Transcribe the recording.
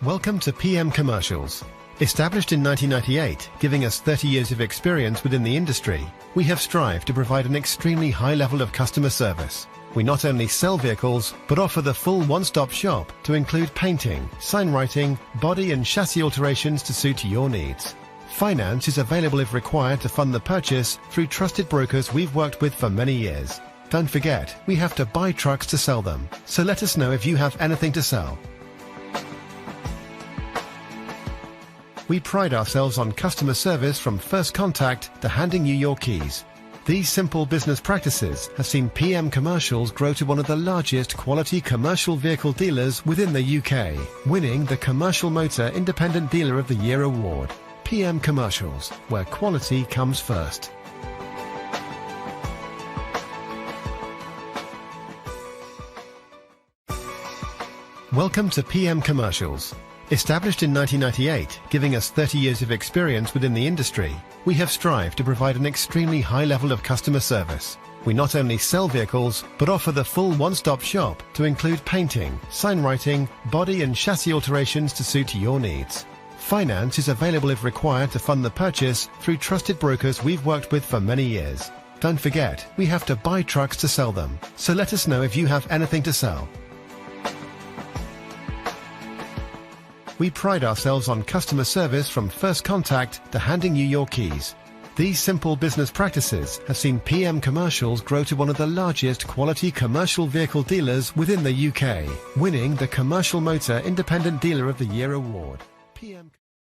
Welcome to PM Commercials. Established in 1998, giving us 30 years of experience within the industry, we have strived to provide an extremely high level of customer service. We not only sell vehicles, but offer the full one-stop shop to include painting, sign writing, body and chassis alterations to suit your needs. Finance is available if required to fund the purchase through trusted brokers we've worked with for many years. Don't forget, we have to buy trucks to sell them, so let us know if you have anything to sell. We pride ourselves on customer service from first contact to handing you your keys. These simple business practices have seen PM Commercials grow to one of the largest quality commercial vehicle dealers within the UK, winning the Commercial Motor Independent Dealer of the Year award. PM Commercials, where quality comes first. Welcome to PM Commercials. Established in 1998, giving us 30 years of experience within the industry, we have strived to provide an extremely high level of customer service. We not only sell vehicles, but offer the full one-stop shop to include painting, sign writing, body and chassis alterations to suit your needs. Finance is available if required to fund the purchase through trusted brokers we've worked with for many years. Don't forget, we have to buy trucks to sell them, so let us know if you have anything to sell. We pride ourselves on customer service from first contact to handing you your keys. These simple business practices have seen PM Commercials grow to one of the largest quality commercial vehicle dealers within the UK, winning the Commercial Motor Independent Dealer of the Year award. PM